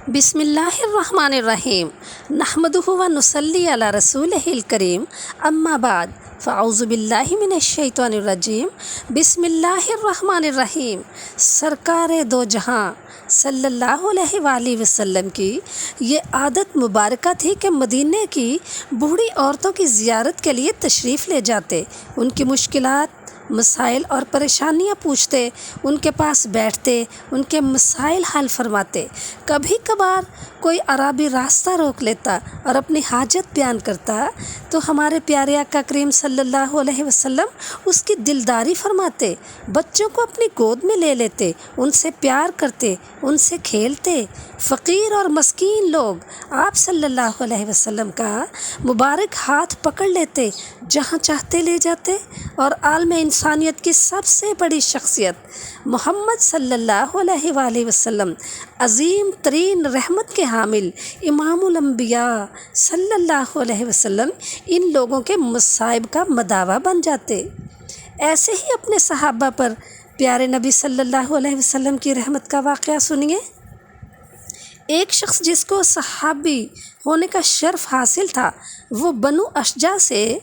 بسم اللہ الرحمن الرحیم نحمدہ و نصلی علی رسولہ الکریم اما بعد فاعوذ باللہ من الشیطان الرجیم بسم اللہ الرحمن الرحیم۔ سرکار دو جہاں صلی اللہ علیہ وآلہ وسلم کی یہ عادت مبارکہ تھی کہ مدینے کی بوڑھی عورتوں کی زیارت کے لیے تشریف لے جاتے، ان کی مشکلات، مسائل اور پریشانیاں پوچھتے، ان کے پاس بیٹھتے، ان کے مسائل حل فرماتے۔ کبھی کبھار کوئی عربی راستہ روک لیتا اور اپنی حاجت بیان کرتا تو ہمارے پیارے آقا کریم صلی اللہ علیہ وسلم اس کی دلداری فرماتے، بچوں کو اپنی گود میں لے لیتے، ان سے پیار کرتے، ان سے کھیلتے۔ فقیر اور مسکین لوگ آپ صلی اللہ علیہ وسلم کا مبارک ہاتھ پکڑ لیتے، جہاں چاہتے لے جاتے، اور عالم انسانیت کی سب سے بڑی شخصیت محمد صلی اللہ علیہ وآلہ وسلم، عظیم ترین رحمت کے حامل امام الانبیاء صلی اللہ علیہ وسلم، ان لوگوں کے مصائب کا مداوا بن جاتے۔ ایسے ہی اپنے صحابہ پر پیارے نبی صلی اللہ علیہ وسلم کی رحمت کا واقعہ سنیے۔ ایک شخص جس کو صحابی ہونے کا شرف حاصل تھا، وہ بنو اشجع سے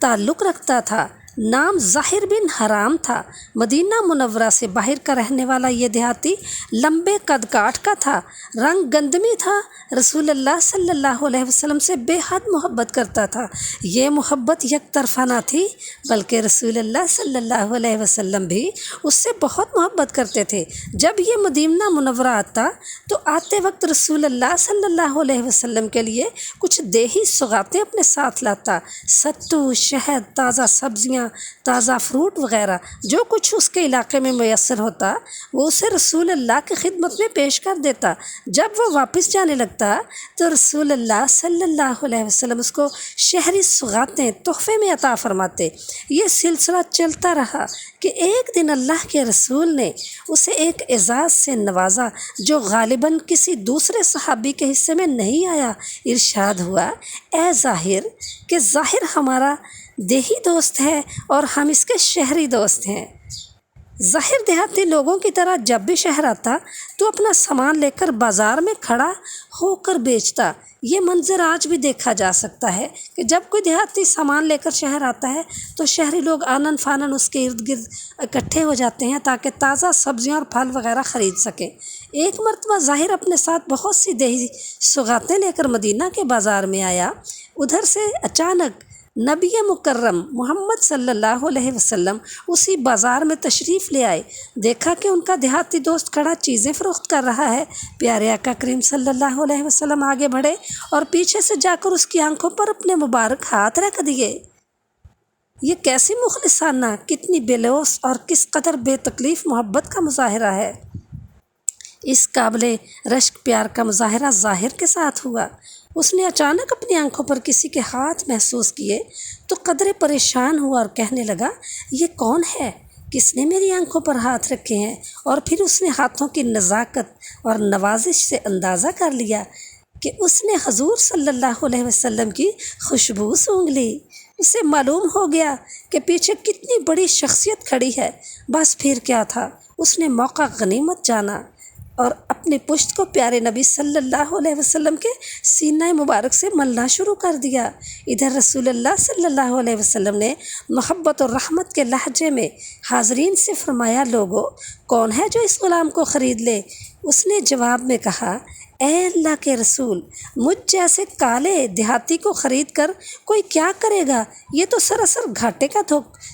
تعلق رکھتا تھا، نام ظاہر بن حرام تھا۔ مدینہ منورہ سے باہر کا رہنے والا یہ دیہاتی لمبے قد کاٹ کا تھا، رنگ گندمی تھا، رسول اللہ صلی اللہ علیہ وسلم سے بے حد محبت کرتا تھا۔ یہ محبت یک طرفہ نہ تھی، بلکہ رسول اللہ صلی اللہ علیہ وسلم بھی اس سے بہت محبت کرتے تھے۔ جب یہ مدینہ منورہ آتا تو آتے وقت رسول اللہ صلی اللہ علیہ وسلم کے لیے کچھ دیہی سوغاتیں اپنے ساتھ لاتا، ستو، شہد، تازہ سبزیاں، تازہ فروٹ وغیرہ، جو کچھ اس کے علاقے میں میسر ہوتا وہ اسے رسول اللہ کی خدمت میں پیش کر دیتا۔ جب وہ واپس جانے لگتا تو رسول اللہ صلی اللہ علیہ وسلم اس کو شہری سوغاتیں تحفے میں عطا فرماتے۔ یہ سلسلہ چلتا رہا کہ ایک دن اللہ کے رسول نے اسے ایک اعزاز سے نوازا جو غالباً کسی دوسرے صحابی کے حصے میں نہیں آیا۔ ارشاد ہوا، اے ظاہر، کہ ظاہر ہمارا دیہی دوست ہے اور ہم اس کے شہری دوست ہیں۔ ظاہر دیہاتی لوگوں کی طرح جب بھی شہر آتا تو اپنا سامان لے کر بازار میں کھڑا ہو کر بیچتا۔ یہ منظر آج بھی دیکھا جا سکتا ہے کہ جب کوئی دیہاتی سامان لے کر شہر آتا ہے تو شہری لوگ آنن فانن اس کے ارد گرد اکٹھے ہو جاتے ہیں تاکہ تازہ سبزیاں اور پھل وغیرہ خرید سکیں۔ ایک مرتبہ ظاہر اپنے ساتھ بہت سی دیہی سوغاتیں لے کر مدینہ کے بازار میں آیا۔ ادھر سے اچانک نبی مکرم محمد صلی اللہ علیہ وسلم اسی بازار میں تشریف لے آئے۔ دیکھا کہ ان کا دیہاتی دوست کھڑا چیزیں فروخت کر رہا ہے۔ پیارے آقا کریم صلی اللہ علیہ وسلم آگے بڑھے اور پیچھے سے جا کر اس کی آنکھوں پر اپنے مبارک ہاتھ رکھ دیے۔ یہ کیسی مخلصانہ، کتنی بے لوث اور کس قدر بے تکلیف محبت کا مظاہرہ ہے۔ اس قابل رشک پیار کا مظاہرہ ظاہر کے ساتھ ہوا۔ اس نے اچانک اپنی آنکھوں پر کسی کے ہاتھ محسوس کیے تو قدرے پریشان ہوا اور کہنے لگا، یہ کون ہے؟ کس نے میری آنکھوں پر ہاتھ رکھے ہیں؟ اور پھر اس نے ہاتھوں کی نزاکت اور نوازش سے اندازہ کر لیا کہ اس نے حضور صلی اللہ علیہ وسلم کی خوشبو سونگھ لی۔ اسے معلوم ہو گیا کہ پیچھے کتنی بڑی شخصیت کھڑی ہے۔ بس پھر کیا تھا، اس نے موقع غنیمت جانا اور اپنی پشت کو پیارے نبی صلی اللہ علیہ وسلم کے سینہ مبارک سے ملنا شروع کر دیا۔ ادھر رسول اللہ صلی اللہ علیہ وسلم نے محبت اور رحمت کے لہجے میں حاضرین سے فرمایا، لوگو، کون ہے جو اس غلام کو خرید لے؟ اس نے جواب میں کہا، اے اللہ کے رسول، مجھ جیسے کالے دیہاتی کو خرید کر کوئی کیا کرے گا؟ یہ تو سراسر گھاٹے کا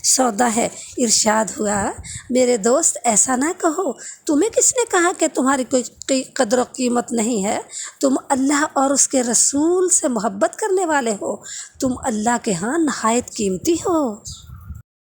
سودا ہے۔ ارشاد ہوا، میرے دوست، ایسا نہ کہو، تمہیں کس نے کہا کہ تمہاری کوئی قدر و قیمت نہیں ہے؟ تم اللہ اور اس کے رسول سے محبت کرنے والے ہو، تم اللہ کے ہاں نہایت قیمتی ہو۔